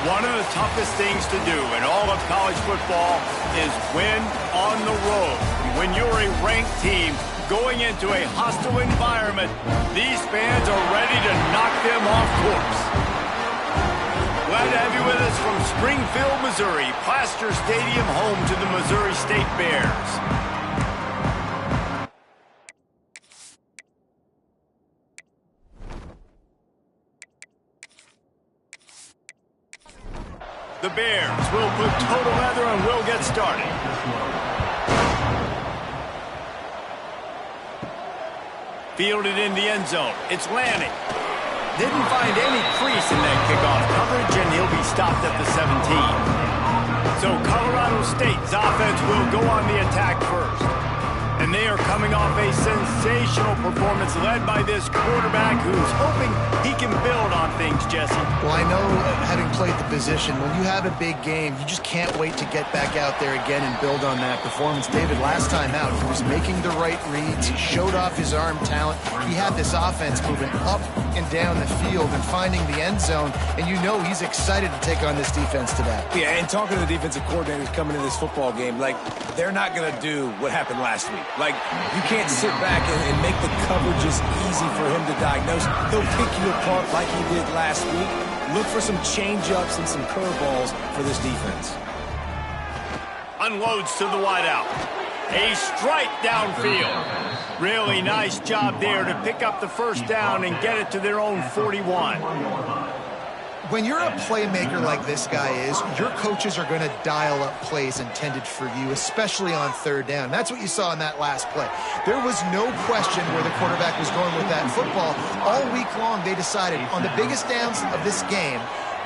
One of the toughest things to do in all of college football is win on the road. When you're a ranked team going into a hostile environment, these fans are ready to knock them off course. Glad to have you with us from Springfield, Missouri, Plaster Stadium, home to the Missouri State Bears. The Bears will put total leather and will get started. Fielded in the end zone. It's Lanning. Didn't find any crease in that kickoff coverage, and he'll be stopped at the 17. So Colorado State's offense will go on the attack first. And they are coming off a sensational performance led by this quarterback who's hoping he can build on things, Jesse. Well, I know, having played the position, when you have a big game, you just can't wait to get back out there again and build on that performance. David, last time out, he was making the right reads. He showed off his arm talent. He had this offense moving up and down the field and finding the end zone. And you know he's excited to take on this defense today. Yeah, and talking to the defensive coordinators coming into this football game, like, they're not going to do what happened last week. Like, you can't sit back and make the coverages easy for him to diagnose. He'll pick you apart like he did last week. Look for some change-ups and some curveballs for this defense. Unloads to the wideout. A strike downfield. Really nice job there to pick up the first down and get it to their own 41. When you're a playmaker like this guy is, your coaches are going to dial up plays intended for you, especially on third down. That's what you saw in that last play. There was no question where the quarterback was going with that football. All week long, they decided on the biggest downs of this game,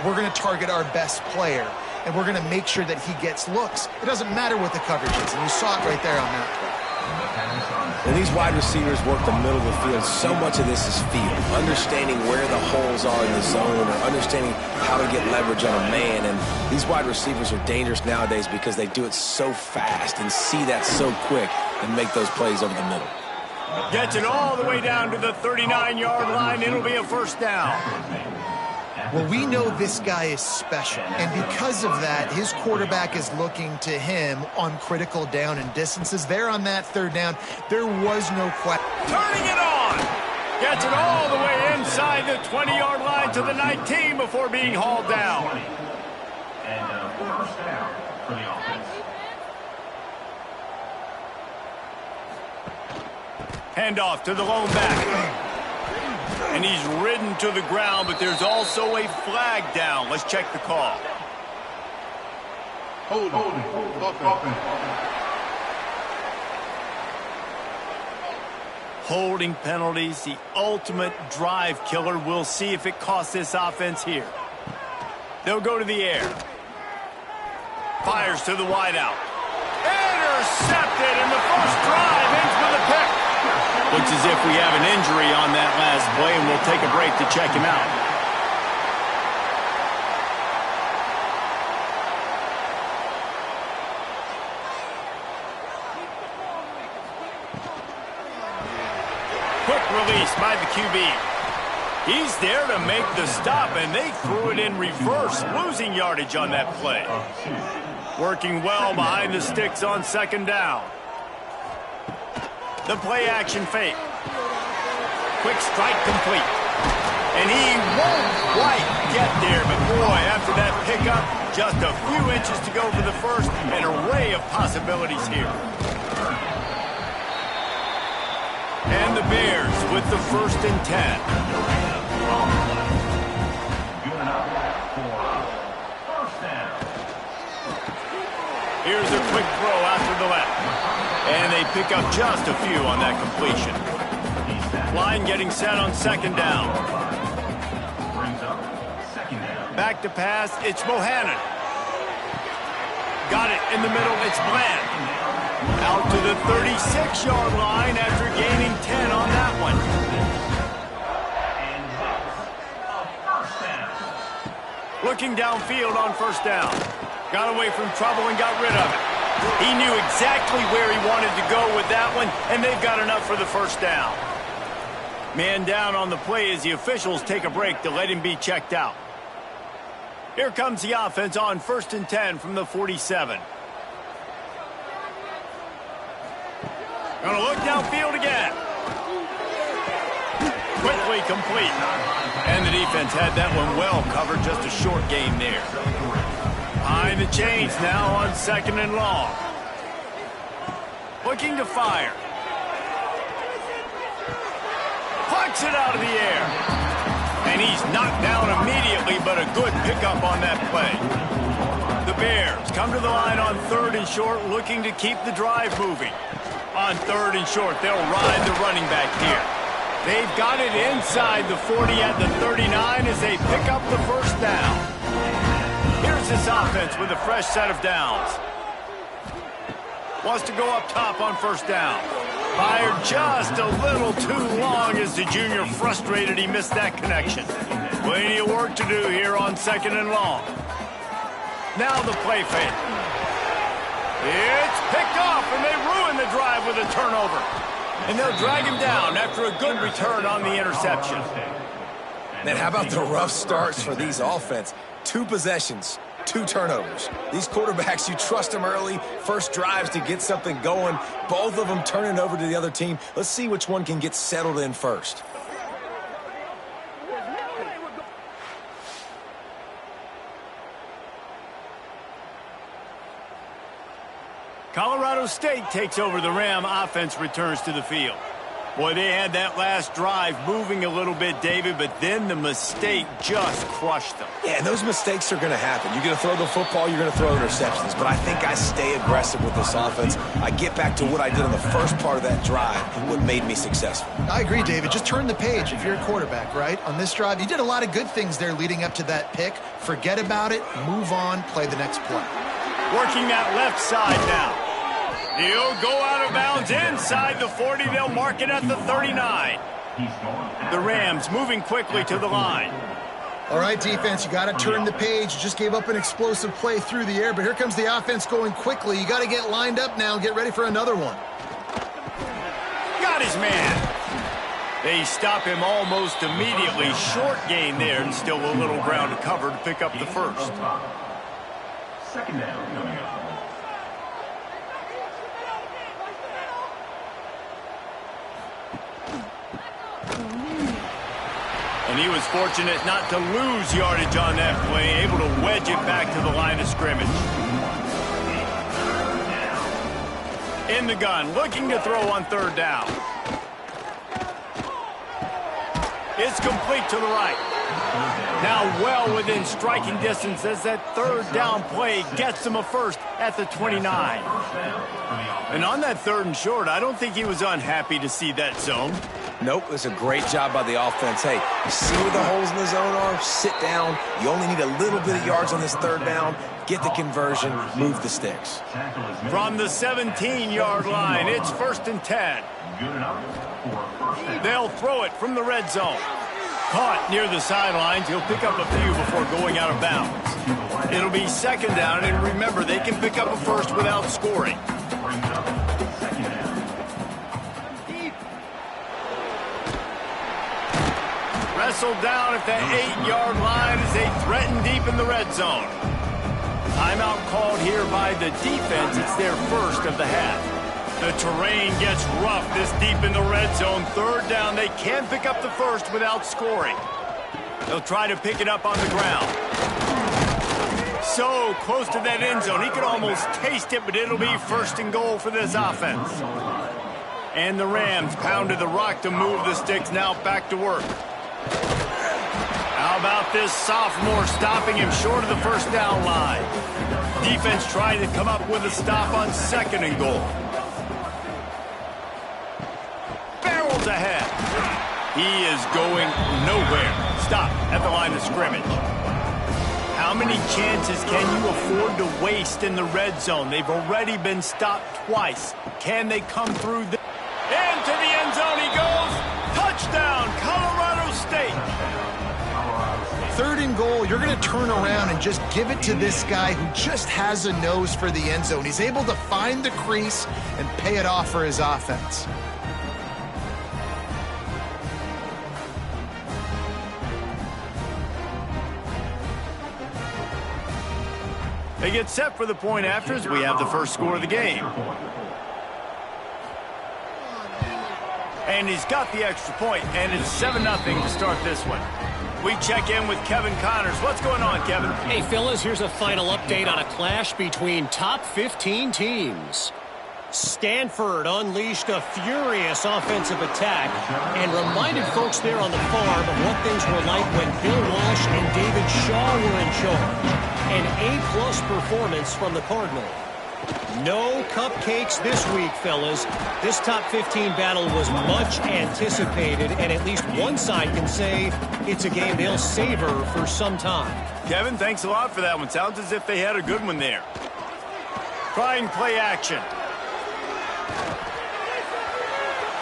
we're going to target our best player, and we're going to make sure that he gets looks. It doesn't matter what the coverage is, and you saw it right there on that play. When these wide receivers work the middle of the field, so much of this is feel. Understanding where the holes are in the zone or understanding how to get leverage on a man. And these wide receivers are dangerous nowadays because they do it so fast and see that so quick and make those plays over the middle. Gets it all the way down to the 39-yard line. It'll be a first down. Well, we know this guy is special, and because of that, his quarterback is looking to him on critical down and distances. There on that third down, there was no question. Turning it on! Gets it all the way inside the 20-yard line to the 19 before being hauled down. And first down for the offense. Handoff to the lone back. And he's ridden to the ground, but there's also a flag down. Let's check the call. Holding penalties, the ultimate drive killer. We'll see if it costs this offense here. They'll go to the air. Fires to the wideout. Intercepted, and the first drive ends with a pick. Looks as if we have an injury on that last play, and we'll take a break to check him out. Quick release by the QB. He's there to make the stop, and they threw it in reverse, losing yardage on that play. Working well behind the sticks on second down. The play-action fake. Quick strike complete. And he won't quite get there, but boy, after that pickup, just a few inches to go for the first. An array of possibilities here. And the Bears with the 1st and 10. Here's a quick throw out to the left. And they pick up just a few on that completion. Line getting set on second down. Back to pass, it's Bohannon. Got it in the middle, it's Bland. Out to the 36-yard line after gaining 10 on that one. Looking downfield on first down. Got away from trouble and got rid of it. He knew exactly where he wanted to go with that one, and they've got enough for the first down. Man down on the play as the officials take a break to let him be checked out. Here comes the offense on 1st and 10 from the 47. Gonna look downfield again. Quickly complete. And the defense had that one well covered, just a short gain there. Behind the chains now on 2nd and long. Looking to fire. Plucks it out of the air. And he's knocked down immediately, but a good pickup on that play. The Bears come to the line on 3rd and short, looking to keep the drive moving. On 3rd and short, they'll ride the running back here. They've got it inside the 40 at the 39 as they pick up the first down. Here's this offense with a fresh set of downs. Wants to go up top on 1st down. Fired just a little too long as the junior frustrated he missed that connection. Plenty of work to do here on 2nd and long. Now the play fake. It's picked off, and they ruin the drive with a turnover. And they'll drag him down after a good return on the interception. Man, how about the rough starts for these offense? 2 possessions, 2 turnovers. These quarterbacks, you trust them early, first drives to get something going. Both of them turning over to the other team. Let's see which one can get settled in first. Colorado State takes over the Ram. Offense returns to the field. Boy, they had that last drive moving a little bit, David, but then the mistake just crushed them. Yeah, and those mistakes are going to happen. You're going to throw the football, you're going to throw interceptions. But I think I stay aggressive with this offense. I get back to what I did in the first part of that drive, what made me successful. I agree, David. Just turn the page if you're a quarterback, right? On this drive, you did a lot of good things there leading up to that pick. Forget about it, move on, play the next play. Working that left side now. He'll go out of bounds inside the 40. They'll mark it at the 39. The Rams moving quickly to the line. All right, defense, you got to turn the page. You just gave up an explosive play through the air, but here comes the offense going quickly. You got to get lined up now and get ready for another one. Got his man. They stop him almost immediately. Short gain there, and still a little ground to cover to pick up the first. 2nd down coming up. And he was fortunate not to lose yardage on that play, able to wedge it back to the line of scrimmage. In the gun, looking to throw on 3rd down. It's complete to the right. Now well within striking distance as that 3rd down play gets him a first at the 29. And on that 3rd and short, I don't think he was unhappy to see that zone. Nope, it's a great job by the offense. Hey, you see where the holes in the zone are? Sit down. You only need a little bit of yards on this 3rd down. Get the conversion, move the sticks. From the 17-yard line, it's 1st and 10. They'll throw it from the red zone. Caught near the sidelines. He'll pick up a few before going out of bounds. It'll be 2nd down, and remember, they can pick up a first without scoring. Wrestled down at the 8-yard line as they threaten deep in the red zone. Timeout called here by the defense. It's their first of the half. The terrain gets rough this deep in the red zone. 3rd down, they can pick up the first without scoring. They'll try to pick it up on the ground. So close to that end zone. He could almost taste it, but it'll be 1st and goal for this offense. And the Rams pounded the rock to move the sticks. Now back to work. How about this sophomore stopping him short of the 1st down line? Defense trying to come up with a stop on 2nd and goal. Barrels ahead. He is going nowhere. Stop at the line of scrimmage. How many chances can you afford to waste in the red zone? They've already been stopped twice. Can they come through? Into the end zone he goes. Touchdown, Colorado State. 3rd and goal, you're going to turn around and just give it to this guy who just has a nose for the end zone. He's able to find the crease and pay it off for his offense. They get set for the point after as we have the first score of the game. And he's got the extra point, and it's 7-0 to start this one. We check in with Kevin Connors. What's going on, Kevin? Hey, fellas, here's a final update on a clash between top 15 teams. Stanford unleashed a furious offensive attack and reminded folks there on the farm of what things were like when Bill Walsh and David Shaw were in charge. An A-plus performance from the Cardinal. No cupcakes this week, fellas. This top 15 battle was much anticipated, and at least one side can say it's a game they'll savor for some time. Kevin, thanks a lot for that one. Sounds as if they had a good one there. Trying play action.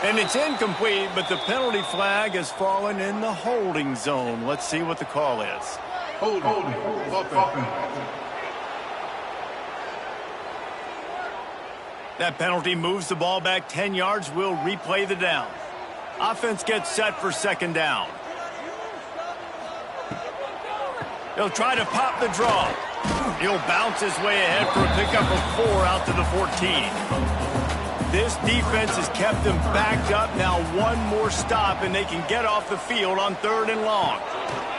And it's incomplete, but the penalty flag has fallen in the holding zone. Let's see what the call is. Holding. That penalty moves the ball back 10 yards. We'll replay the down. Offense gets set for second down. He'll try to pop the draw. He'll bounce his way ahead for a pickup of 4 out to the 14. This defense has kept them backed up. Now one more stop, and they can get off the field on 3rd and long.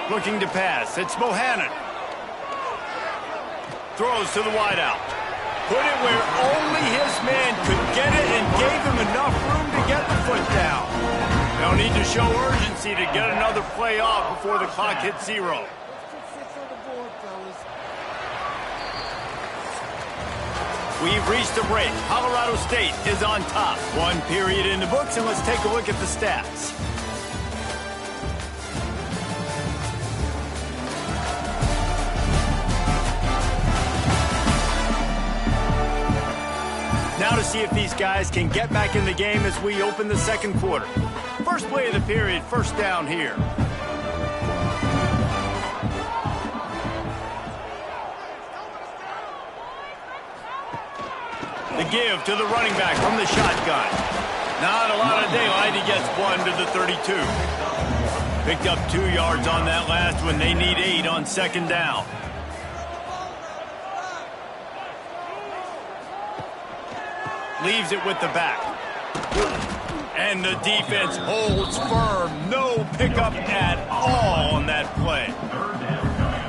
Looking to pass. It's Bohannon. Throws to the wideout. Put it where only his man could get it and gave him enough room to get the foot down. They'll need to show urgency to get another play off before the clock hits 0. We've reached a break. Colorado State is on top. 1 period in the books, and let's take a look at the stats. Now to see if these guys can get back in the game as we open the second quarter. First play of the period, first down here. The give to the running back from the shotgun. Not a lot of daylight. He gets 1 to the 32. Picked up 2 yards on that last one. They need 8 on second down. Leaves it with the back. And the defense holds firm. No pickup at all on that play.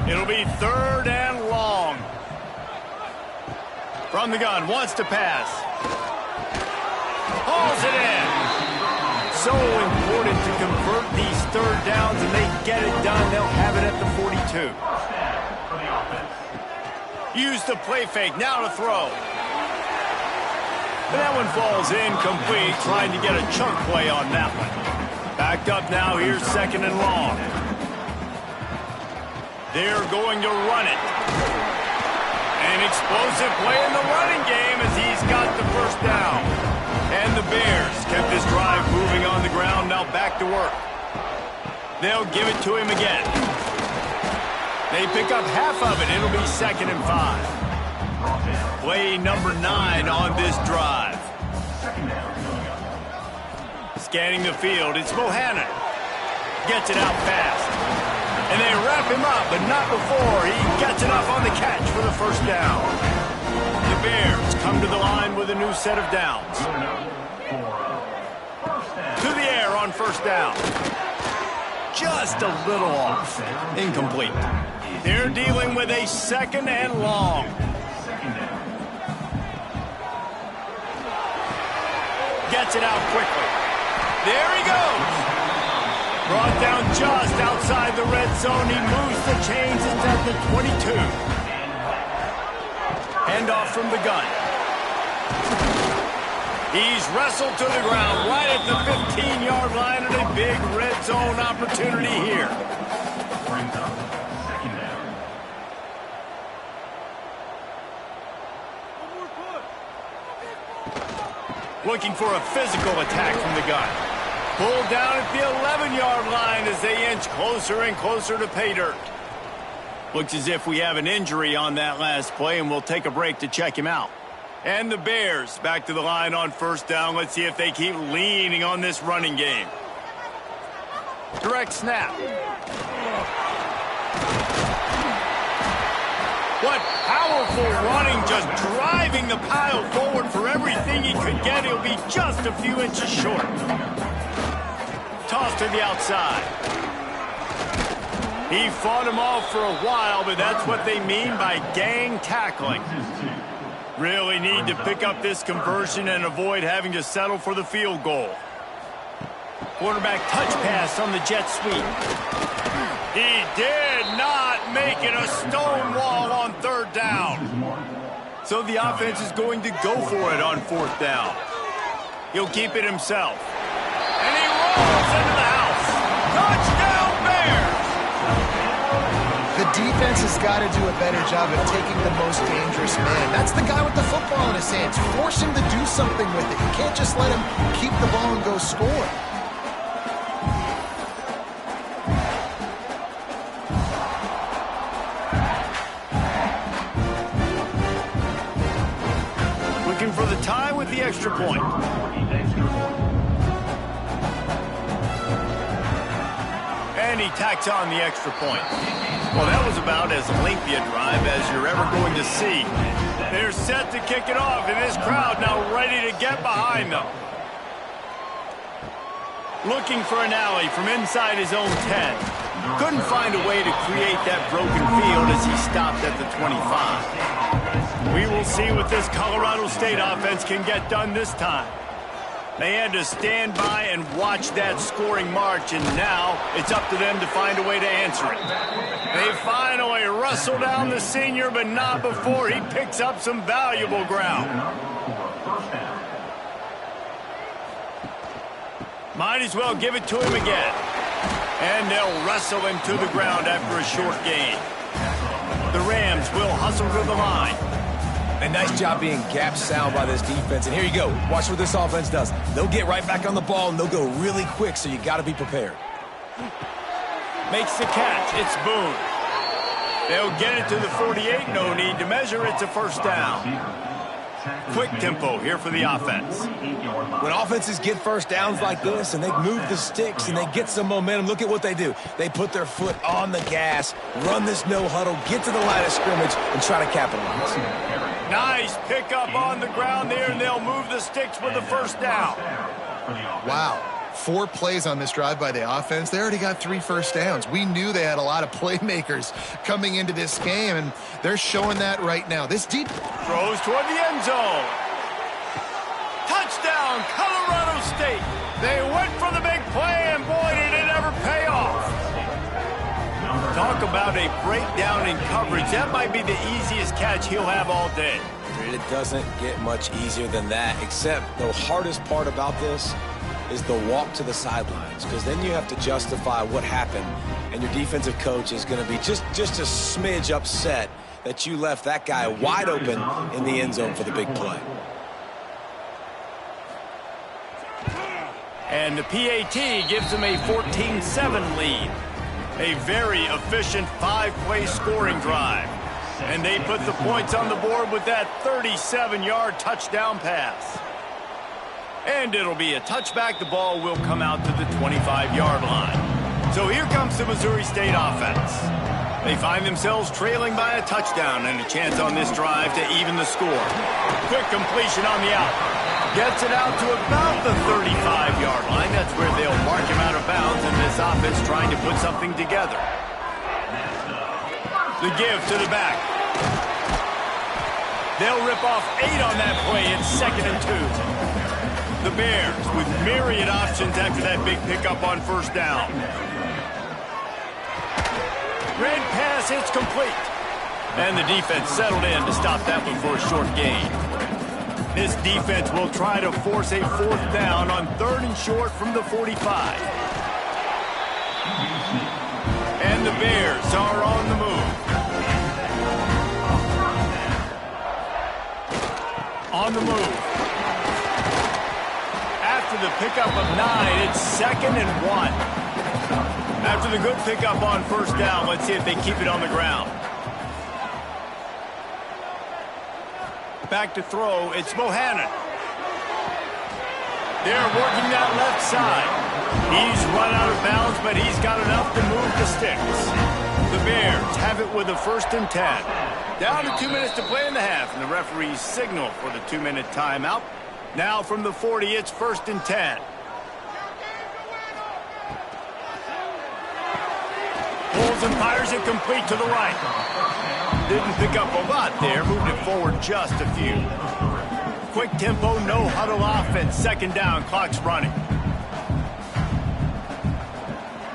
It'll be 3rd and long. From the gun, wants to pass. Hauls it in. So important to convert these 3rd downs, and they get it done. They'll have it at the 42. Use the play fake. Now to throw. That one falls incomplete, trying to get a chunk play on that one. Backed up now, here's 2nd and long. They're going to run it. An explosive play in the running game as he's got the first down. And the Bears kept this drive moving on the ground, now back to work. They'll give it to him again. They pick up half of it. It'll be 2nd and 5. Play number 9 on this drive. Scanning the field, it's Bohannon. Gets it out fast. And they wrap him up, but not before he gets enough on the catch for the first down. The Bears come to the line with a new set of downs. To the air on first down. Just a little off. Incomplete. They're dealing with a 2nd and long. Gets it out quickly. There he goes. Brought down just outside the red zone. He moves the chains. It's at the 22. Handoff from the gun. He's wrestled to the ground right at the 15-yard line, and a big red zone opportunity here. Looking for a physical attack from the gun. Pulled down at the 11-yard line as they inch closer and closer to pay dirt. Looks as if we have an injury on that last play, and we'll take a break to check him out. And the Bears back to the line on first down. Let's see if they keep leaning on this running game. Direct snap. What powerful running, just driving the pile forward for everything he could get. He'll be just a few inches short. Toss to the outside. He fought him off for a while, but that's what they mean by gang tackling. Really need to pick up this conversion and avoid having to settle for the field goal. Quarterback touch pass on the jet sweep. He did not make it a stone wall on third down. So the offense is going to go for it on fourth down. He'll keep it himself. And he rolls into the house. Touchdown Bears! The defense has got to do a better job of taking the most dangerous man. That's the guy with the football in his hands. Force him to do something with it. You can't just let him keep the ball and go score. Looking for the tie with the extra point. And he tacks on the extra point. Well, that was about as lengthy a drive as you're ever going to see. They're set to kick it off, and this crowd now ready to get behind them. Looking for an alley from inside his own 10. Couldn't find a way to create that broken field as he stopped at the 25. We will see what this Colorado State offense can get done this time. They had to stand by and watch that scoring march, and now it's up to them to find a way to answer it. They finally wrestle down the senior, but not before he picks up some valuable ground. Might as well give it to him again. And they'll wrestle him to the ground after a short gain. The Rams will hustle to the line. A nice job being gap sound by this defense. And here you go. Watch what this offense does. They'll get right back on the ball, and they'll go really quick, so you got to be prepared. Makes the catch. It's Boone. They'll get it to the 48. No need to measure. It's a first down. Quick tempo here for the offense. When offenses get first downs like this and they move the sticks and they get some momentum, look at what they do. They put their foot on the gas, run this no huddle, get to the line of scrimmage, and try to capitalize. Nice pickup on the ground there, and they'll move the sticks with the first down. Wow. 4 plays on this drive by the offense. They already got 3 first downs. We knew they had a lot of playmakers coming into this game, and they're showing that right now. This deep throws toward the end zone. Touchdown, Colorado State. They went for the big play, and boy, did it ever pay off. Talk about a breakdown in coverage. That might be the easiest catch he'll have all day. It doesn't get much easier than that, except the hardest part about this is the walk to the sidelines, because then you have to justify what happened, and your defensive coach is going to be just a smidge upset that you left that guy wide open in the end zone for the big play. And the PAT gives them a 14-7 lead. A very efficient 5-play scoring drive. And they put the points on the board with that 37-yard touchdown pass. And it'll be a touchback. The ball will come out to the 25-yard line. So here comes the Missouri State offense. They find themselves trailing by a touchdown and a chance on this drive to even the score. Quick completion on the out. Gets it out to about the 35-yard line. That's where they'll mark him out of bounds, and this offense trying to put something together. The give to the back. They'll rip off 8 on that play. It's 2nd and 2. The Bears with myriad options after that big pickup on first down. Red pass, it's complete. And the defense settled in to stop that one for a short gain. This defense will try to force a 4th down on 3rd and short from the 45. And the Bears are on the move. On the move. After the pickup of 9, it's 2nd and 1. After the good pickup on first down, let's see if they keep it on the ground. Back to throw, it's Bohannon. They're working that left side. He's run out of bounds, but he's got enough to move the sticks. The Bears have it with a 1st and 10. Down to 2 minutes to play in the half, and the referees signal for the 2-minute timeout. Now from the 40, it's 1st and 10. Pulls and fires it complete to the right. Didn't pick up a lot there, moved it forward just a few. Quick tempo, no huddle offense. 2nd down, clock's running.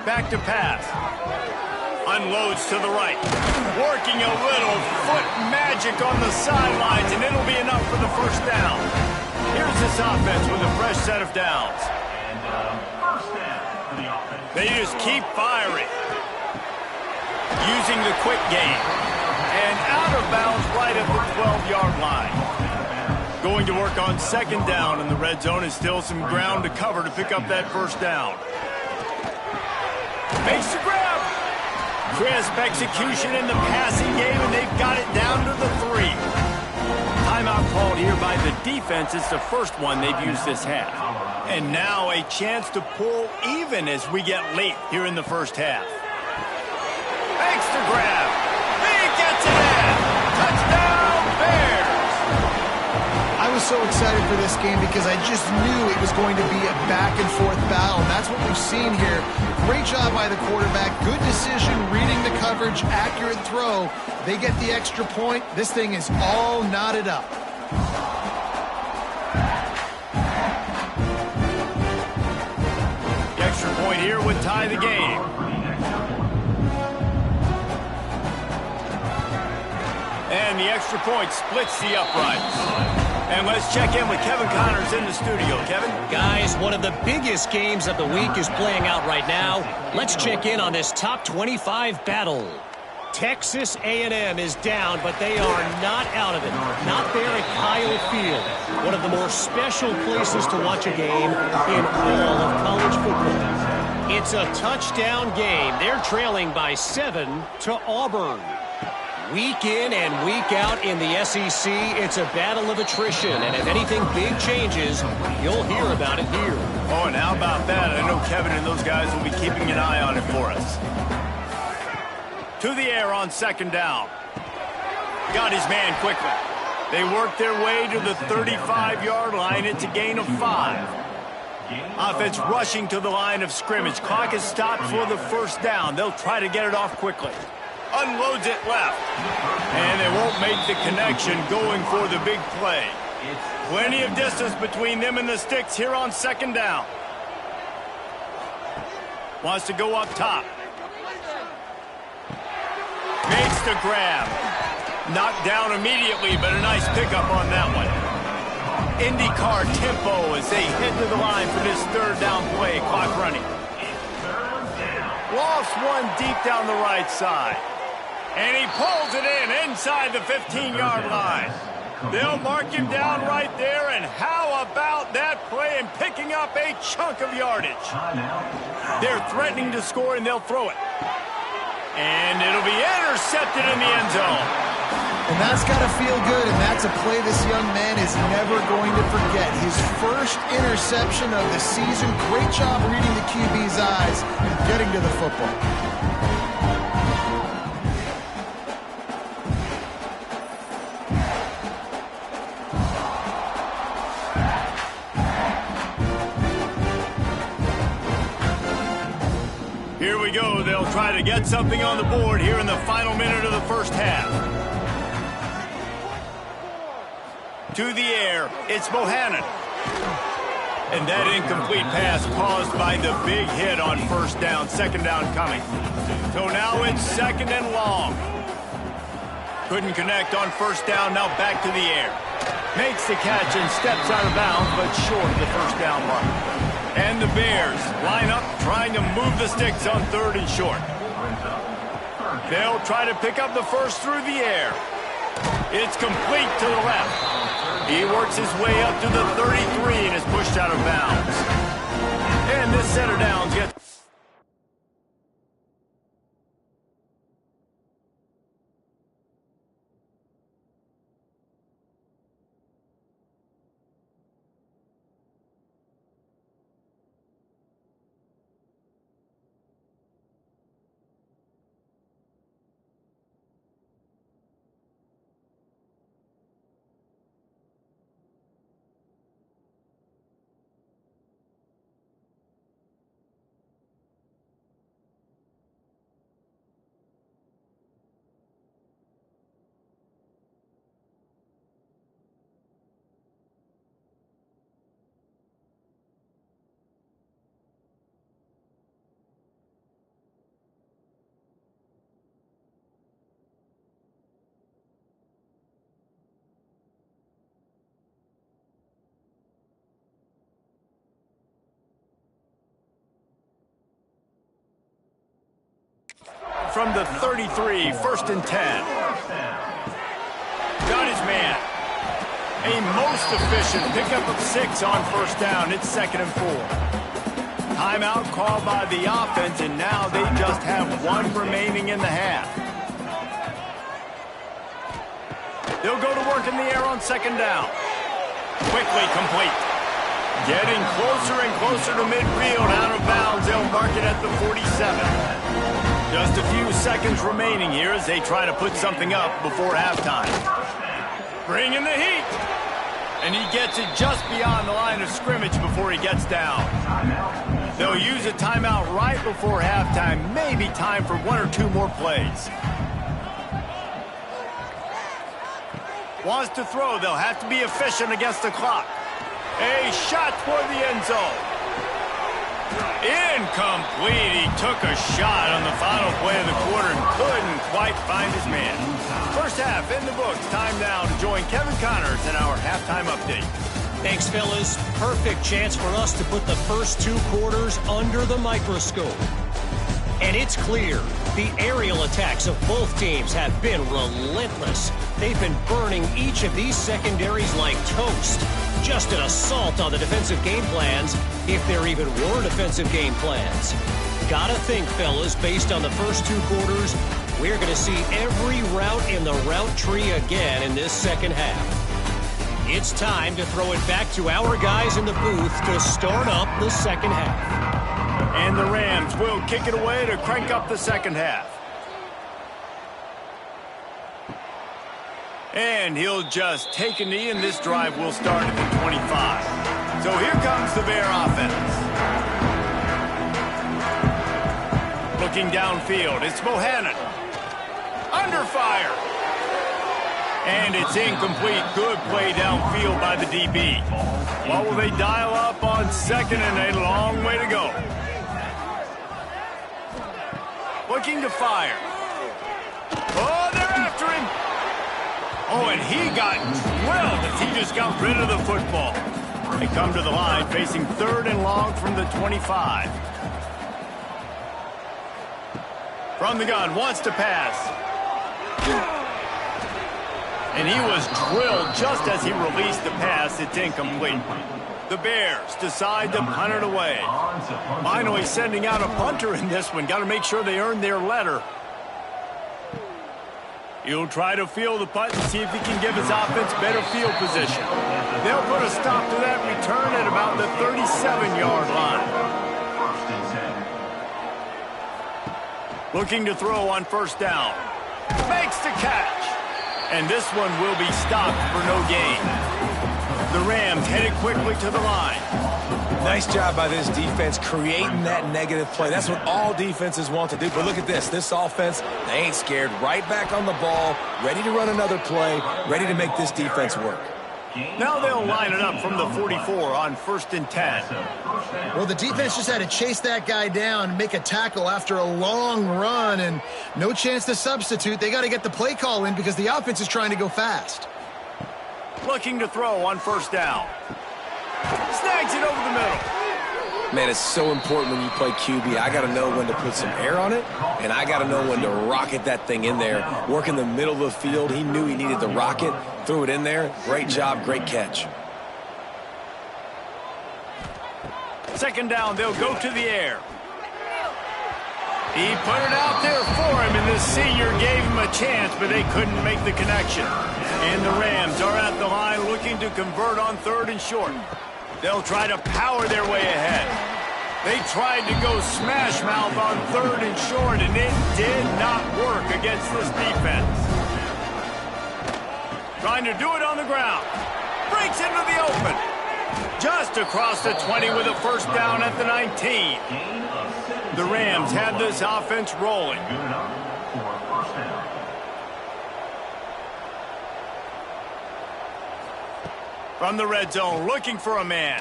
Back to pass. Unloads to the right. Working a little foot magic on the sidelines, and it'll be enough for the 1st down. Here's this offense with a fresh set of downs. First down for the offense. They just keep firing. Using the quick game. And out of bounds right at the 12-yard line. Going to work on 2nd down in the red zone, and still some ground to cover to pick up that 1st down. Makes the grab. Crisp execution in the passing game, and they've got it down to the 3. Timeout called here by the defense. It's the first one they've used this half. And now a chance to pull even as we get late here in the 1st half. Makes the grab. He gets it in. Touchdown, Bears. I was so excited for this game because I just knew it was going to be a back-and-forth battle, and that's what we've seen here. Great job by the quarterback. Good decision, reading the coverage, accurate throw. They get the extra point. This thing is all knotted up. The extra point here would tie the game. And the extra point splits the uprights. And let's check in with Kevin Connors in the studio. Kevin? Guys, one of the biggest games of the week is playing out right now. Let's check in on this top 25 battle. Texas A&M is down, but they are not out of it. Not there at Kyle Field. One of the more special places to watch a game in all of college football. It's a touchdown game. They're trailing by 7 to Auburn. Week in and week out in the SEC, it's a battle of attrition, and if anything big changes, you'll hear about it here. Oh, and how about that? I know Kevin and those guys will be keeping an eye on it for us. To the air on 2nd down. Got his man quickly. They work their way to the 35-yard line. It's a gain of 5. Offense rushing to the line of scrimmage. Clock is stopped for the 1st down. They'll try to get it off quickly. Unloads it left. And they won't make the connection going for the big play. Plenty of distance between them and the sticks here on 2nd down. Wants to go up top. Makes the grab. Knocked down immediately, but a nice pickup on that one. IndyCar tempo as they head to the line for this 3rd down play. Clock running. Lost one deep down the right side. And he pulls it in inside the 15-yard line. They'll mark him down right there, and how about that play and picking up a chunk of yardage? They're threatening to score, and they'll throw it. And it'll be intercepted in the end zone. And that's got to feel good, and that's a play this young man is never going to forget. His first interception of the season. Great job reading the QB's eyes and getting to the football. Here we go. They'll try to get something on the board here in the final minute of the 1st half. To the air, it's Bohannon. And that incomplete pass caused by the big hit on 1st down. 2nd down coming. So now it's 2nd and long. Couldn't connect on 1st down. Now back to the air. Makes the catch and steps out of bounds, but short of the 1st down mark. And the Bears line up trying to move the sticks on 3rd and short. They'll try to pick up the 1st through the air. It's complete to the left. He works his way up to the 33 and is pushed out of bounds. And this set of downs gets... from the 33, 1st and 10. Got his man. A most efficient pickup of 6 on 1st down. It's 2nd and 4. Timeout called by the offense, and now they just have 1 remaining in the half. They'll go to work in the air on 2nd down. Quickly complete. Getting closer and closer to midfield, out of bounds. They'll mark it at the 47. Just a few seconds remaining here as they try to put something up before halftime. Bring in the heat. And he gets it just beyond the line of scrimmage before he gets down. They'll use a timeout right before halftime. Maybe time for 1 or 2 more plays. Wants to throw. They'll have to be efficient against the clock. A shot toward the end zone. Incomplete. He took a shot on the final play of the quarter and couldn't quite find his man. First half in the books. Time now to join Kevin Connors in our halftime update. Thanks, fellas. Perfect chance for us to put the first 2 quarters under the microscope. And it's clear, the aerial attacks of both teams have been relentless. They've been burning each of these secondaries like toast. Just an assault on the defensive game plans, if there even were defensive game plans. Gotta think, fellas, based on the first 2 quarters, we're going to see every route in the route tree again in this second half. It's time to throw it back to our guys in the booth to start up the second half. And the Rams will kick it away to crank up the second half. And he'll just take a knee, and this drive will start at the 25. So here comes the Bear offense. Looking downfield, it's Bohannon. Under fire. And it's incomplete. Good play downfield by the DB. What will they dial up on 2nd and a long way to go? Looking to fire. Oh, they're after him. Oh, and he got drilled as he just got rid of the football. They come to the line facing 3rd and long from the 25. From the gun, wants to pass. And he was drilled just as he released the pass. It's incomplete. The Bears decide to punt it away. Finally sending out a punter in this one. Got to make sure they earn their letter. He'll try to field the punt and see if he can give his offense better field position. They'll put a stop to that return at about the 37-yard line. Looking to throw on 1st down. Makes the catch. And this one will be stopped for no gain. The Rams headed quickly to the line. Nice job by this defense creating that negative play. That's what all defenses want to do. But look at this. This offense, they ain't scared. Right back on the ball, ready to run another play, ready to make this defense work. Now they'll line it up from the 44 on 1st and 10. Well, the defense just had to chase that guy down and make a tackle after a long run, and no chance to substitute. They got to get the play call in because the offense is trying to go fast. Looking to throw on 1st down. Snags it over the middle. Man, it's so important when you play QB. I got to know when to put some air on it, and I got to know when to rocket that thing in there. Work in the middle of the field. He knew he needed the rocket. Threw it in there. Great job, great catch. 2nd down, they'll go to the air. He put it out there for him, and the senior gave him a chance, but they couldn't make the connection. And the Rams are at the line looking to convert on 3rd and short. They'll try to power their way ahead. They tried to go smash mouth on 3rd and short, and it did not work against this defense. Trying to do it on the ground. Breaks into the open. Just across the 20 with a 1st down at the 19. The Rams have this offense rolling. From the red zone, looking for a man.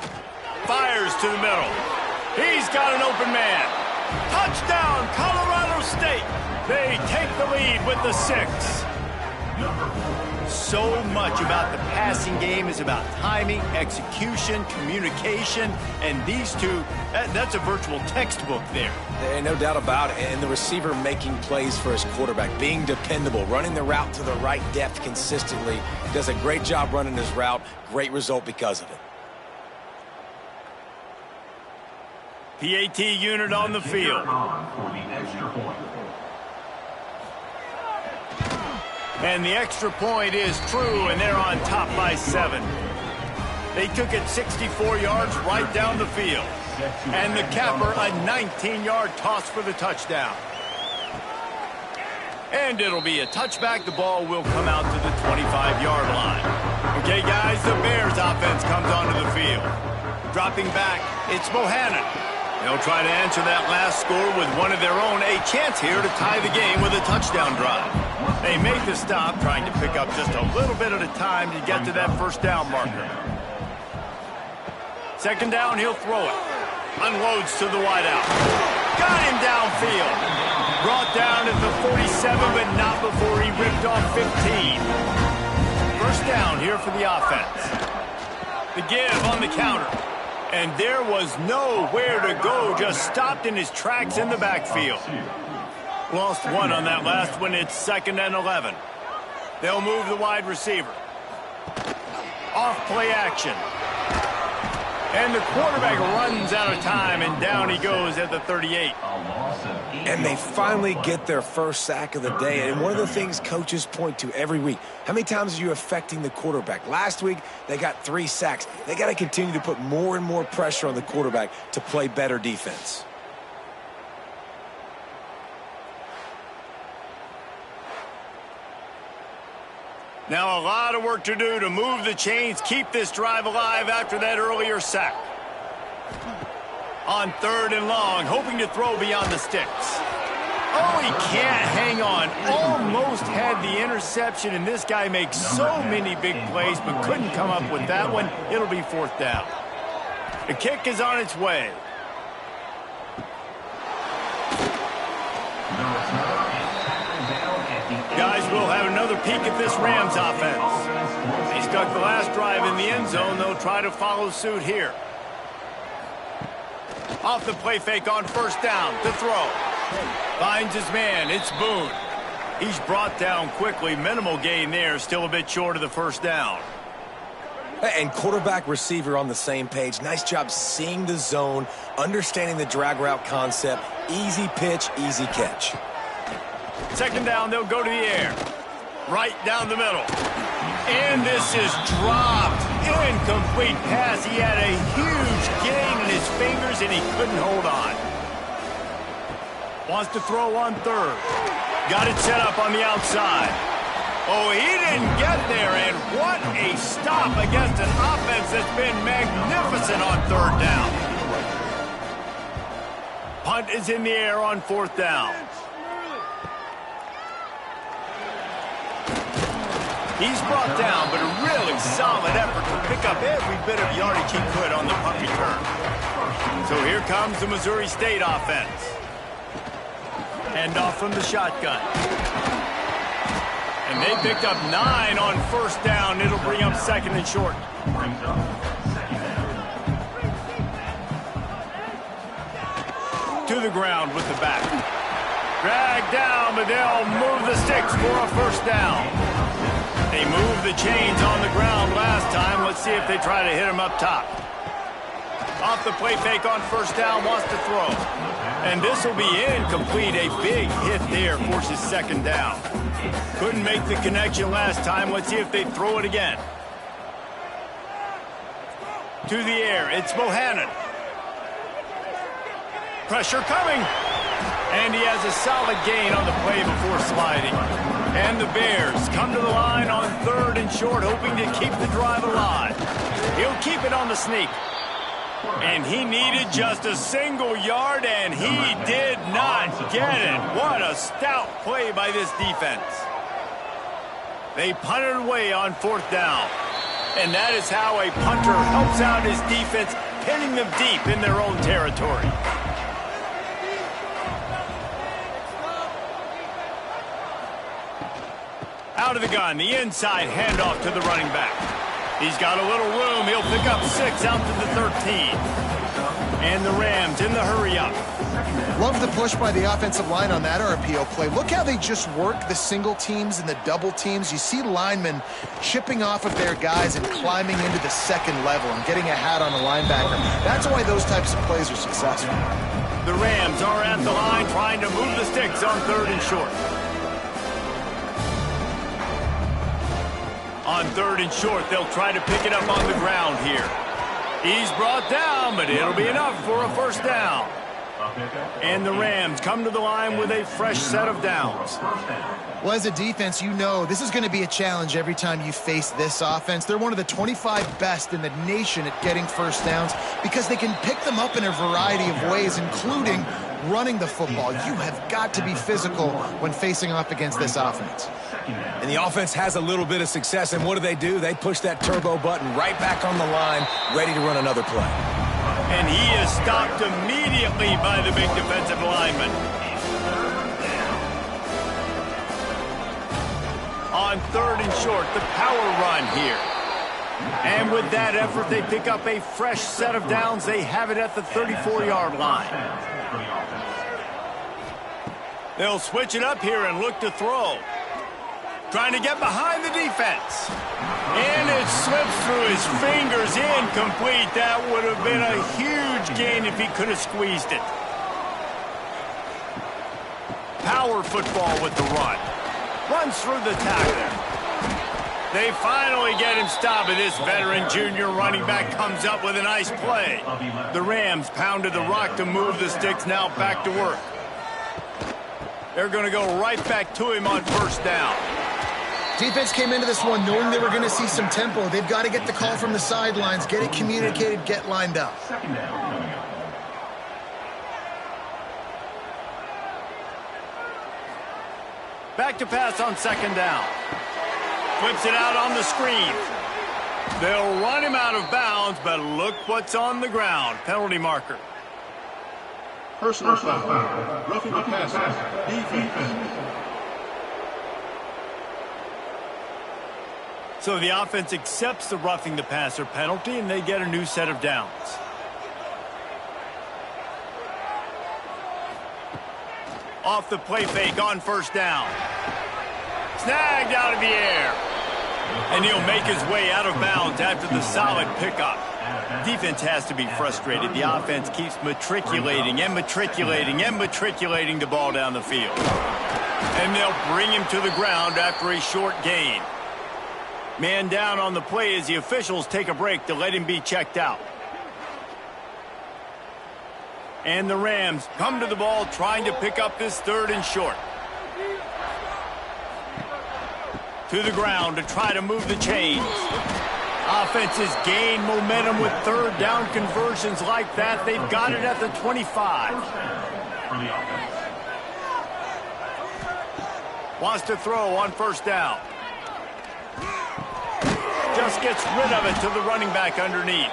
Fires to the middle. He's got an open man. Touchdown, Colorado State. They take the lead with the 6. So much about the passing game is about timing, execution, communication, and these two, that's a virtual textbook there. No doubt about it. And the receiver making plays for his quarterback, being dependable, running the route to the right depth consistently. Does a great job running his route. Great result because of it. PAT unit on the field. And the extra point is true, and they're on top by 7. They took it 64 yards right down the field. And the capper, a 19-yard toss for the touchdown. And it'll be a touchback. The ball will come out to the 25-yard line. Okay, guys, the Bears offense comes onto the field. Dropping back, it's Bohannon. They'll try to answer that last score with one of their own. A chance here to tie the game with a touchdown drive. They make the stop, trying to pick up just a little bit at a time to get to that first down marker. Second down, he'll throw it. Unloads to the wideout. Got him downfield. Brought down at the 47, but not before he ripped off 15. First down here for the offense. The give on the counter. And there was nowhere to go, just stopped in his tracks in the backfield. Lost one on that last one. It's 2nd and 11. They'll move the wide receiver. Off play action. And the quarterback runs out of time, and down he goes at the 38. And they finally get their first sack of the day. And one of the things coaches point to every week, how many times are you affecting the quarterback? Last week, they got 3 sacks. They got to continue to put more and more pressure on the quarterback to play better defense. Now a lot of work to do to move the chains, keep this drive alive after that earlier sack. On 3rd and long, hoping to throw beyond the sticks. Oh, he can't hang on. Almost had the interception, and this guy makes so many big plays, but couldn't come up with that one. It'll be 4th down. The kick is on its way. Guys, we'll have another peek at this Rams offense. They stuck the last drive in the end zone. They'll try to follow suit here. Off the play fake on first down to throw. Finds his man. It's Boone. He's brought down quickly. Minimal gain there. Still a bit short of the first down. And quarterback receiver on the same page. Nice job seeing the zone, understanding the drag route concept. Easy pitch, easy catch. Second down, they'll go to the air. Right down the middle. And this is dropped. Incomplete pass. He had a huge gain in his fingers, and he couldn't hold on. Wants to throw on 3rd. Got it set up on the outside. Oh, he didn't get there, and what a stop against an offense that's been magnificent on 3rd down. Punt is in the air on 4th down. He's brought down, but a really solid effort to pick up every bit of yardage he could on the punt return. So here comes the Missouri State offense. Hand off from the shotgun. And they picked up 9 on first down. It'll bring up 2nd and short. To the ground with the back. Dragged down, but they'll move the sticks for a first down. They moved the chains on the ground last time. Let's see if they try to hit him up top. Off the play fake on first down, wants to throw. And this will be incomplete. A big hit there, forces 2nd down. Couldn't make the connection last time. Let's see if they throw it again. To the air, it's Bohannon. Pressure coming. And he has a solid gain on the play before sliding. And the Bears come to the line on 3rd and short, hoping to keep the drive alive. He'll keep it on the sneak. And he needed just a single yard, and he did not get it. What a stout play by this defense. They punted away on 4th down. And that is how a punter helps out his defense, pinning them deep in their own territory. Out out of the gun. The inside handoff to the running back. He's got a little room. He'll pick up 6 out to the 13. And the Rams in the hurry up. Love the push by the offensive line on that RPO play. Look how they just work the single teams and the double teams. You see linemen chipping off of their guys and climbing into the second level and getting a hat on a linebacker. That's why those types of plays are successful. The Rams are at the line trying to move the sticks on 3rd and short. On 3rd and short, they'll try to pick it up on the ground here. He's brought down, but it'll be enough for a first down. And the Rams come to the line with a fresh set of downs. Well, as a defense, you know this is going to be a challenge every time you face this offense. They're one of the 25 best in the nation at getting first downs because they can pick them up in a variety of ways, including running the football. You have got to be physical when facing off against this offense. And the offense has a little bit of success, and what do? They push that turbo button right back on the line, ready to run another play. And he is stopped immediately by the big defensive lineman. On 3rd and short, the power run here. And with that effort, they pick up a fresh set of downs. They have it at the 34-yard line. They'll switch it up here and look to throw. Trying to get behind the defense. And it slips through his fingers, incomplete. That would have been a huge gain if he could have squeezed it. Power football with the run. Runs through the tackle. They finally get him stopped, and this veteran junior running back comes up with a nice play. The Rams pounded the rock to move the sticks, now back to work. They're going to go right back to him on first down. Defense came into this one knowing they were going to see some tempo. They've got to get the call from the sidelines, get it communicated, get lined up. Back to pass on 2nd down. Flips it out on the screen. They'll run him out of bounds, but look what's on the ground. Penalty marker. Personal foul. Roughing the passer. Defense. So the offense accepts the roughing the passer penalty, and they get a new set of downs. Off the play fake on first down. Snagged out of the air. And he'll make his way out of bounds after the solid pickup. Defense has to be frustrated. The offense keeps matriculating and matriculating and matriculating the ball down the field. And they'll bring him to the ground after a short gain. Man down on the play as the officials take a break to let him be checked out. And the Rams come to the ball trying to pick up this 3rd and short. To the ground to try to move the chains. Offenses gain momentum with 3rd down conversions like that. They've got it at the 25. Wants to throw on first down. Just gets rid of it to the running back underneath.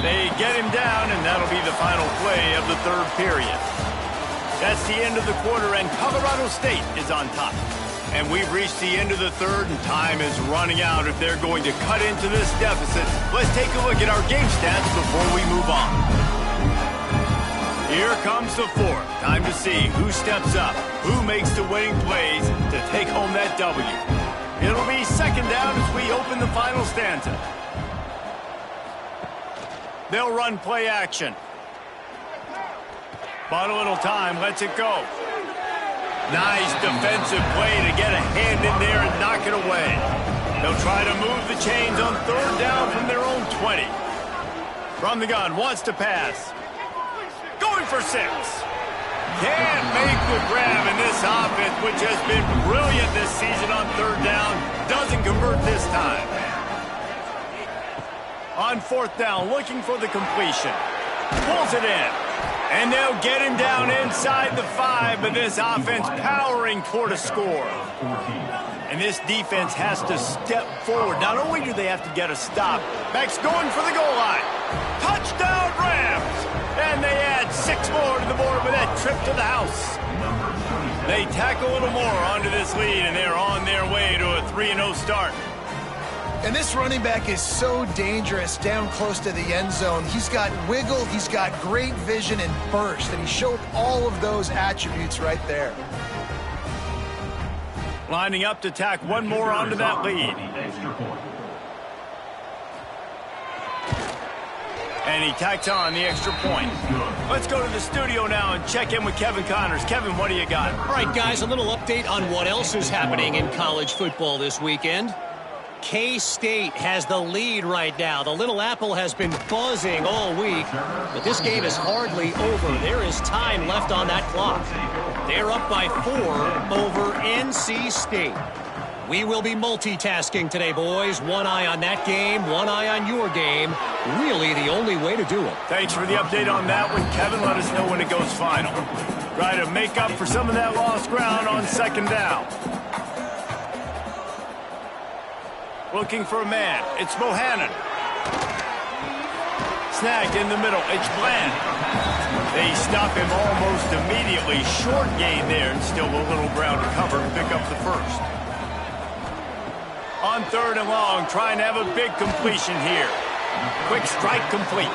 They get him down, and that'll be the final play of the 3rd period. That's the end of the quarter, and Colorado State is on top. And we've reached the end of the 3rd, and time is running out if they're going to cut into this deficit. Let's take a look at our game stats before we move on. Here comes the 4th. Time to see who steps up, who makes the winning plays to take home that W. It'll be 2nd down as we open the final stanza. They'll run play action. But a little time lets it go. Nice defensive play to get a hand in there and knock it away. They'll try to move the chains on 3rd down from their own 20. From the gun, wants to pass. Going for 6. Can't make the grab, and this offense, which has been brilliant this season on 3rd down, doesn't convert this time. On 4th down, looking for the completion. Pulls it in. And they'll get him down inside the 5, but this offense powering toward a score. And this defense has to step forward. Not only do they have to get a stop, Beck's going for the goal line. Touchdown, Rams! And they add 6 more to the board with that trip to the house. They tack a little more onto this lead, and they're on their way to a 3-0 start. And this running back is so dangerous down close to the end zone. He's got wiggle, he's got great vision and burst, and he showed all of those attributes right there. Lining up to tack one more onto that lead. And he tacks on the extra point. Let's go to the studio now and check in with Kevin Connors. Kevin, what do you got? All right, guys, a little update on what else is happening in college football this weekend. K-State has the lead right now. The Little Apple has been buzzing all week, but this game is hardly over. There is time left on that clock. They're up by 4 over NC State. We will be multitasking today, boys. One eye on that game, one eye on your game. Really the only way to do it. Thanks for the update on that one, Kevin. Let us know when it goes final. Try to make up for some of that lost ground on second down. Looking for a man. It's Bohannon. Snagged in the middle. It's Bland. They stop him almost immediately. Short gain there, and still a little ground to cover to pick up the first. On 3rd and long, trying to have a big completion here. Quick strike complete.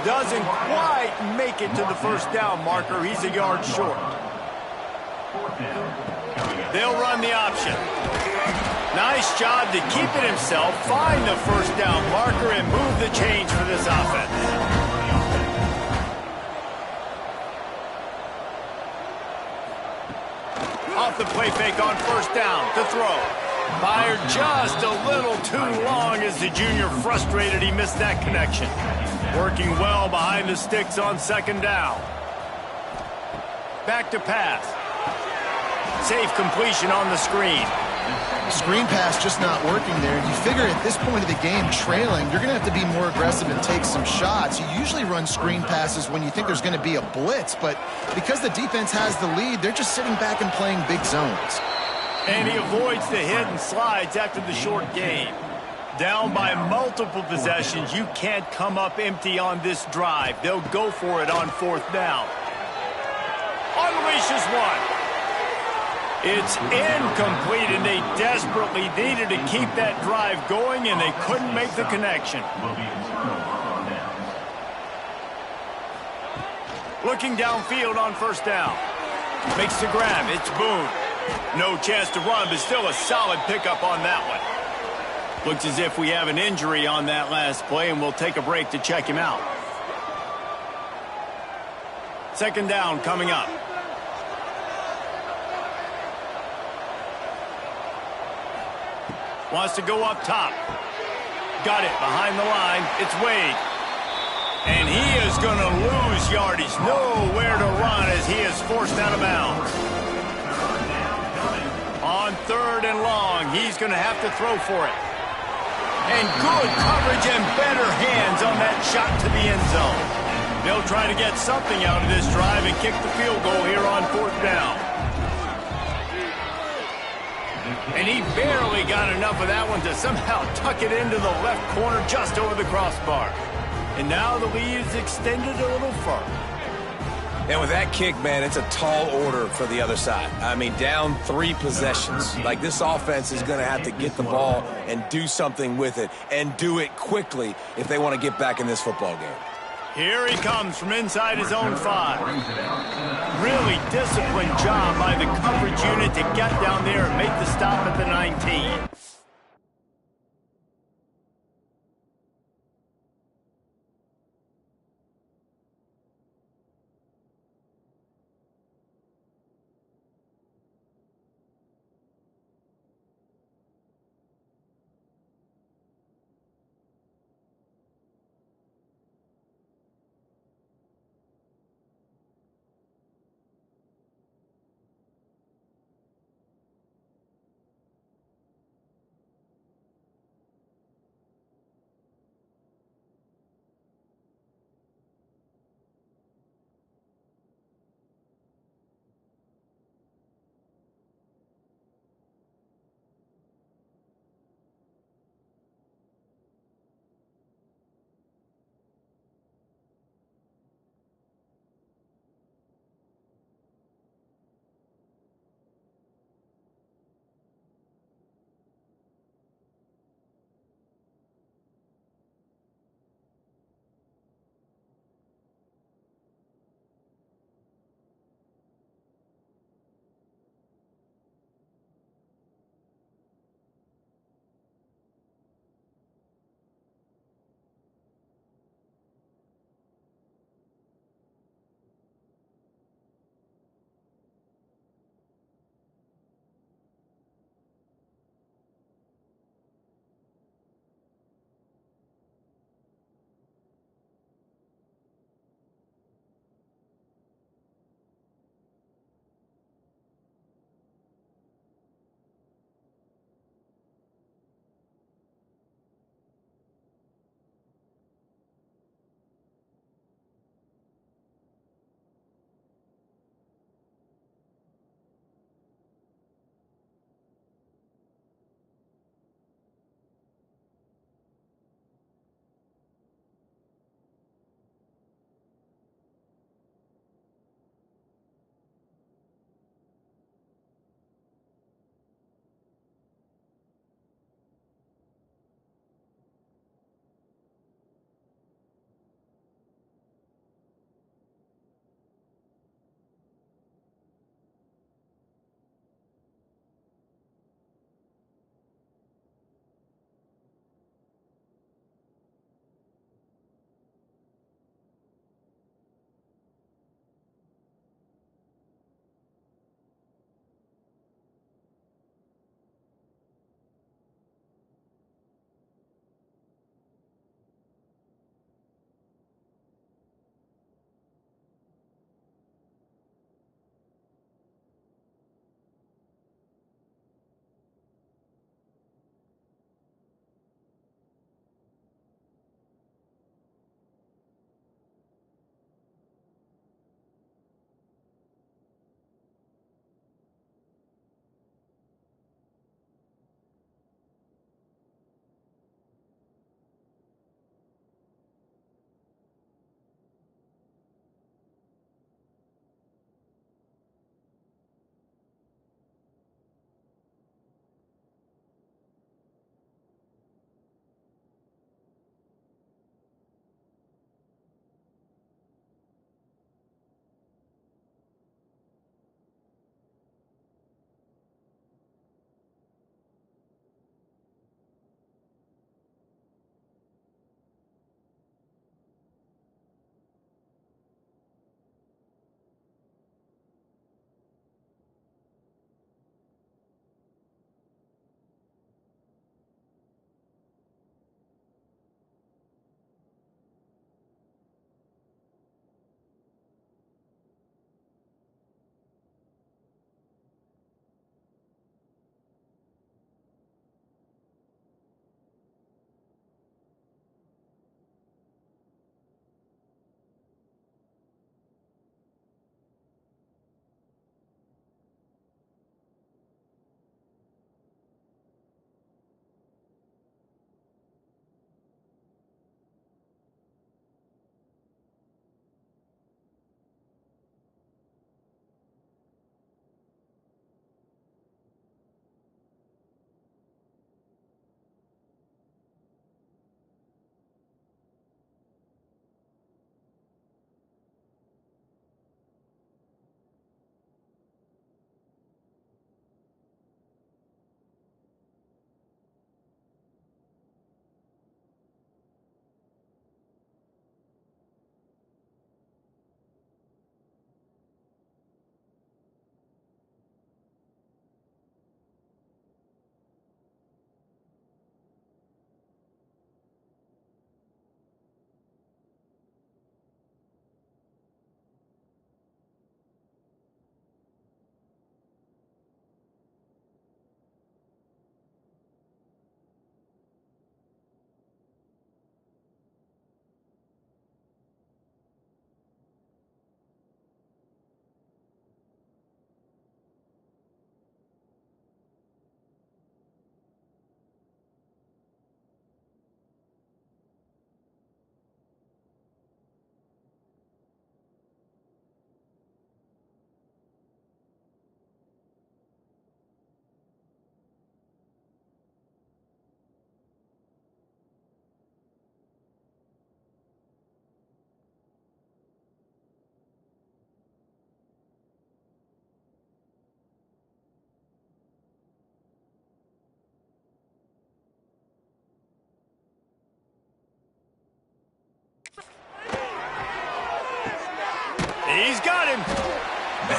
Doesn't quite make it to the first down marker. He's a yard short. They'll run the option. Nice job to keep it himself, find the first down marker, and move the chains for this offense. Off the play fake on first down to throw. Fired just a little too long as the junior frustrated he missed that connection. Working well behind the sticks on second down. Back to pass. Safe completion on the screen. Screen pass just not working there. You figure at this point of the game, trailing, you're going to have to be more aggressive and take some shots. You usually run screen passes when you think there's going to be a blitz, but because the defense has the lead, they're just sitting back and playing big zones. And he avoids the hit and slides after the short gain. Down by multiple possessions, you can't come up empty on this drive. They'll go for it on 4th down. Unleashes one. It's incomplete, and they desperately needed to keep that drive going, and they couldn't make the connection. Looking downfield on first down. Makes the grab. It's Boone. No chance to run, but still a solid pickup on that one. Looks as if we have an injury on that last play, and we'll take a break to check him out. Second down coming up. Wants to go up top. Got it behind the line. It's Wade. And he is going to lose yardage. Nowhere to run as he is forced out of bounds. On 3rd and long, he's going to have to throw for it. And good coverage and better hands on that shot to the end zone. They'll try to get something out of this drive and kick the field goal here on 4th down. And he barely got enough of that one to somehow tuck it into the left corner just over the crossbar. And now the lead is extended a little further. And with that kick, man, it's a tall order for the other side. I mean, down 3 possessions. Like, this offense is going to have to get the ball and do something with it, and do it quickly if they want to get back in this football game. Here he comes from inside his own 5. Really disciplined job by the coverage unit to get down there and make the stop at the 19. He's got him.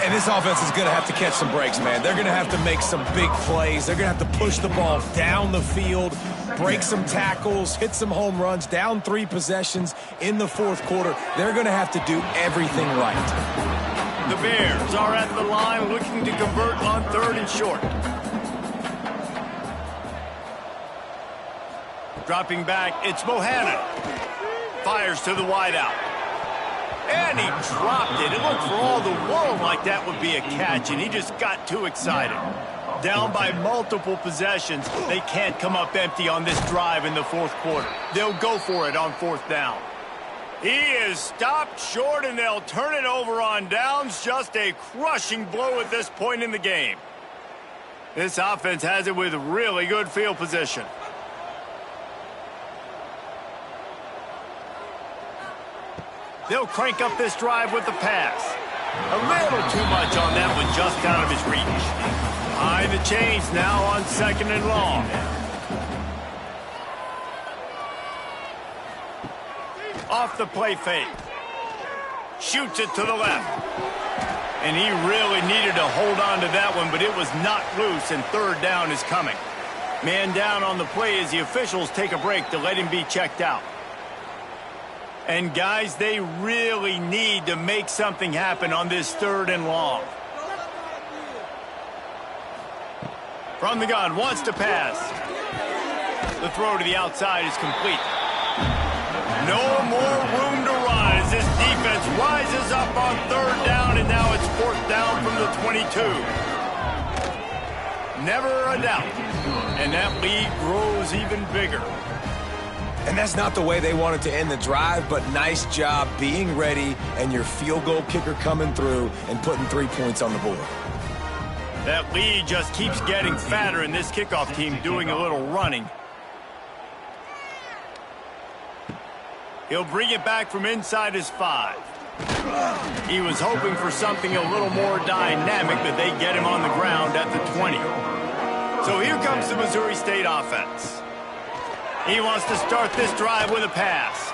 And this offense is going to have to catch some breaks, man. They're going to have to make some big plays. They're going to have to push the ball down the field, break some tackles, hit some home runs, down 3 possessions in the fourth quarter. They're going to have to do everything right. The Bears are at the line looking to convert on 3rd and short. Dropping back, it's Bohannon. Fires to the wideout. And he dropped it. It looked for all the world like that would be a catch, and he just got too excited. Down by multiple possessions, they can't come up empty on this drive in the fourth quarter. They'll go for it on 4th down. He is stopped short, and they'll turn it over on downs. Just a crushing blow at this point in the game. This offense has it with really good field position. They'll crank up this drive with the pass. A little too much on that one, just out of his reach. Behind the chains now on 2nd and long. Off the play fake. Shoots it to the left. And he really needed to hold on to that one, but it was not loose, and 3rd down is coming. Man down on the play as the officials take a break to let him be checked out. And, guys, they really need to make something happen on this 3rd and long. From the gun, wants to pass. The throw to the outside is complete. No more room to run as this defense rises up on 3rd down, and now it's 4th down from the 22. Never a doubt. And that lead grows even bigger. And that's not the way they wanted to end the drive, but nice job being ready and your field goal kicker coming through and putting 3 points on the board. That lead just keeps getting fatter, and this kickoff team doing a little running. He'll bring it back from inside his 5. He was hoping for something a little more dynamic, but they get him on the ground at the 20. So here comes the Missouri State offense. He wants to start this drive with a pass.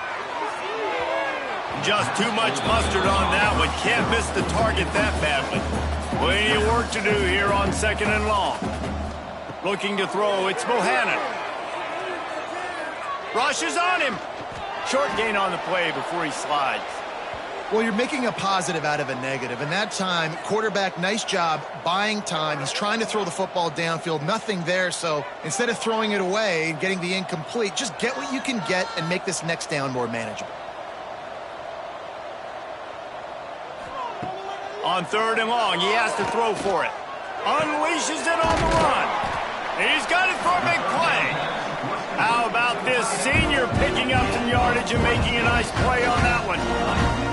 Just too much mustard on that one. Can't miss the target that badly. Plenty of work to do here on 2nd and long. Looking to throw, it's Bohannon. Rushes on him. Short gain on the play before he slides. Well, you're making a positive out of a negative. And that time, quarterback, nice job buying time. He's trying to throw the football downfield. Nothing there. So instead of throwing it away and getting the incomplete, just get what you can get and make this next down more manageable. On 3rd and long, he has to throw for it. Unleashes it on the run. He's got it for a big play. How about this senior picking up some yardage and making a nice play on that one?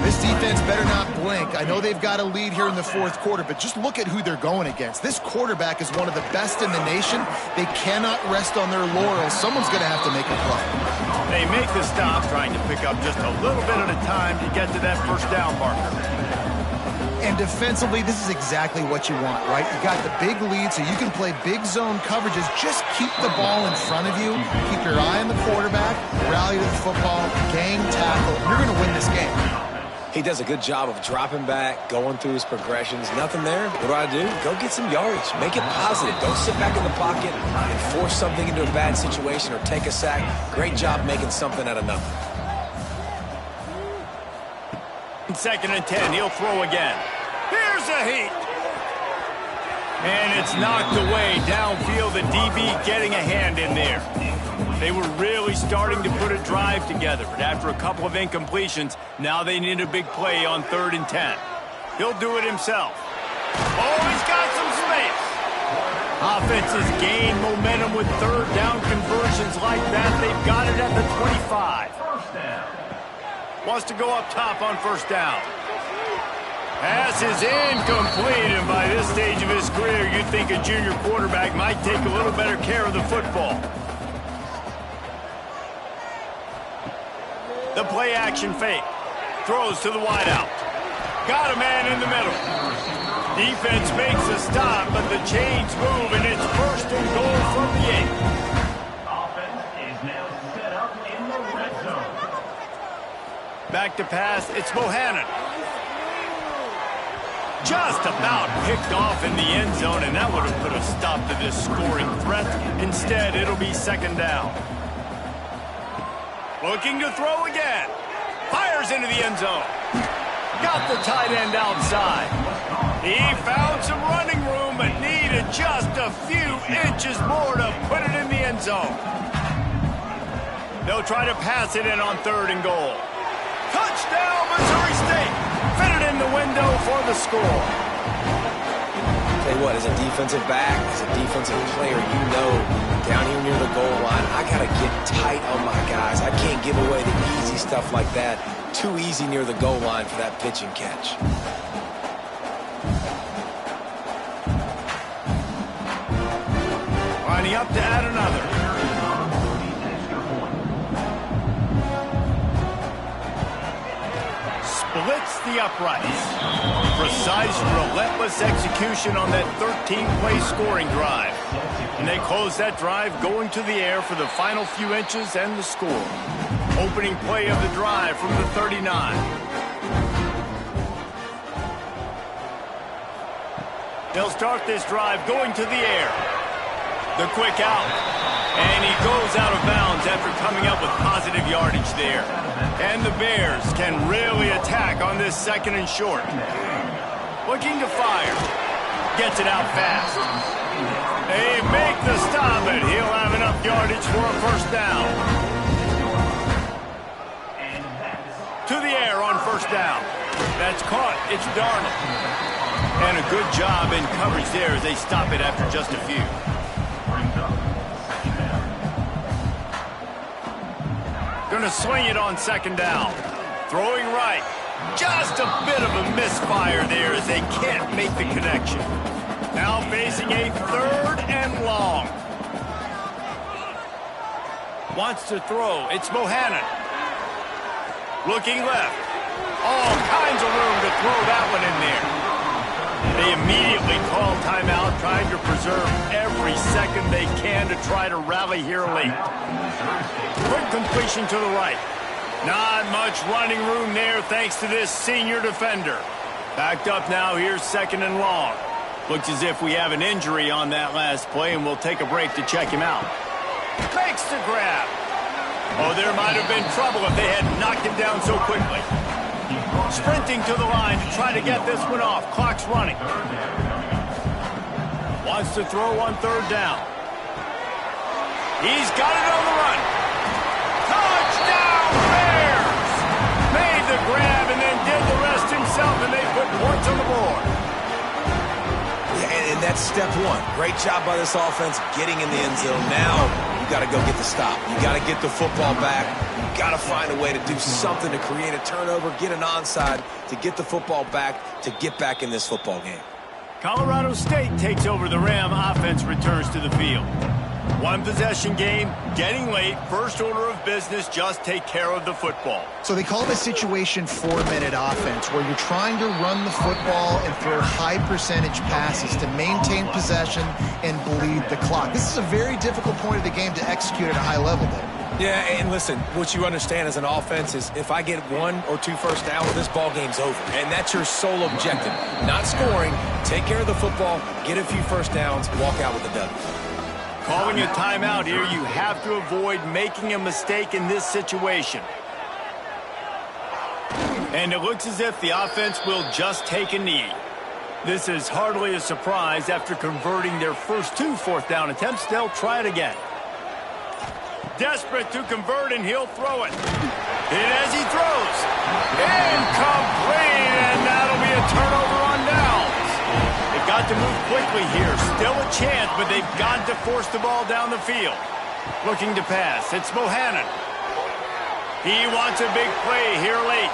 This defense better not blink. I know they've got a lead here in the fourth quarter, but just look at who they're going against. This quarterback is one of the best in the nation. They cannot rest on their laurels. Someone's going to have to make a play. They make the stop, trying to pick up just a little bit at a time to get to that 1st down marker. And defensively, this is exactly what you want, right? You got the big lead, so you can play big zone coverages. Just keep the ball in front of you. Keep your eye on the quarterback. Rally to the football. Gang tackle. You're going to win this game. He does a good job of dropping back, going through his progressions. Nothing there. What do? Go get some yardage. Make it positive. Don't sit back in the pocket and force something into a bad situation or take a sack. Great job making something out of nothing. 2nd and 10. He'll throw again. Here's a heat. And it's knocked away downfield. The DB getting a hand in there. They were really starting to put a drive together, but after a couple of incompletions, now they need a big play on 3rd and 10. He'll do it himself. Oh, he's got some space. Offenses gain momentum with 3rd down conversions like that. They've got it at the 25. Wants to go up top on 1st down. Pass is incomplete, and by this stage of his career, you'd think a junior quarterback might take a little better care of the football. The play-action fake. Throws to the wideout. Got a man in the middle. Defense makes a stop, but the chains move, and it's 1st and goal from the 8. Offense is now set up in the red zone. Back to pass, it's Bohannon. Just about picked off in the end zone, and that would have put a stop to this scoring threat. Instead, it'll be second down. Looking to throw again. Fires into the end zone. Got the tight end outside. He found some running room, but needed just a few inches more to put it in the end zone. They'll try to pass it in on 3rd and goal. Touchdown, Missouri State! Fitted in the window for the score. Tell you what, as a defensive back, as a defensive player, you know, down here near the goal line, I got to get tight on my guys. I can't give away the easy stuff like that. Too easy near the goal line for that pitch and catch. Lining up to add another. Splits the uprights. Precise, relentless execution on that 13-play scoring drive. And they close that drive going to the air for the final few inches and the score. Opening play of the drive from the 39. They'll start this drive going to the air. The quick out. And he goes out of bounds after coming up with positive yardage there. And the Bears can really attack on this 2nd and short. Looking to fire. Gets it out fast. They make the stop, and he'll have enough yardage for a first down. To the air on first down. That's caught. It's Darnold. And a good job in coverage there as they stop it after just a few. Going to swing it on 2nd down. Throwing right. Just a bit of a misfire there as they can't make the connection. Now facing a 3rd and long. Wants to throw. It's Bohannon. Looking left. All kinds of room to throw that one in there. They immediately call timeout, trying to preserve every second they can to try to rally here late. Quick completion to the right. Not much running room there thanks to this senior defender. Backed up now, here's 2nd and long. Looks as if we have an injury on that last play, and we'll take a break to check him out. Makes the grab. Oh, there might have been trouble if they had knocked him down so quickly. Sprinting to the line to try to get this one off. Clock's running. Wants to throw on 3rd down. He's got it on the run. Touchdown, Bears! Made the grab and then did the rest himself, and they put points on the board. Yeah, and that's step 1. Great job by this offense getting in the end zone. Now you got to go get the stop. You got to get the football back. You got to find a way to do something to create a turnover, get an onside, to get the football back, to get back in this football game. Colorado State takes over the Ram. Offense returns to the field. One possession game, getting late, first order of business, just take care of the football. So they call this situation 4-minute offense, where you're trying to run the football and throw high percentage passes to maintain possession and bleed the clock. This is a very difficult point of the game to execute at a high level there. Yeah, and listen, what you understand as an offense is if I get 1 or 2 first downs, this ball game's over. And that's your sole objective. Not scoring, take care of the football, get a few first downs, walk out with a W. Calling a timeout here, you have to avoid making a mistake in this situation. And it looks as if the offense will just take a knee. This is hardly a surprise. After converting their first 2 fourth-down attempts, they'll try it again. Desperate to convert, and he'll throw it. Hit as he throws. Incomplete, and that'll be a turnover on downs. They've got to move quickly here. Still a chance, but they've got to force the ball down the field. Looking to pass. It's Bohannon. He wants a big play here late.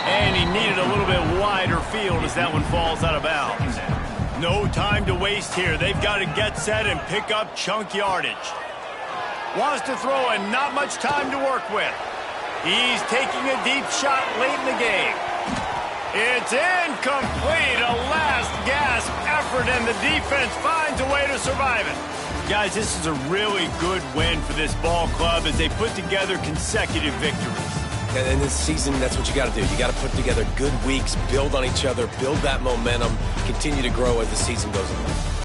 And he needed a little bit wider field as that one falls out of bounds. No time to waste here. They've got to get set and pick up chunk yardage. Wants to throw and not much time to work with. He's taking a deep shot late in the game. It's incomplete. A last gasp effort, and the defense finds a way to survive it. Guys, this is a really good win for this ball club as they put together consecutive victories. In this season, that's what you got to do. You got to put together good weeks, build on each other, build that momentum, continue to grow as the season goes on.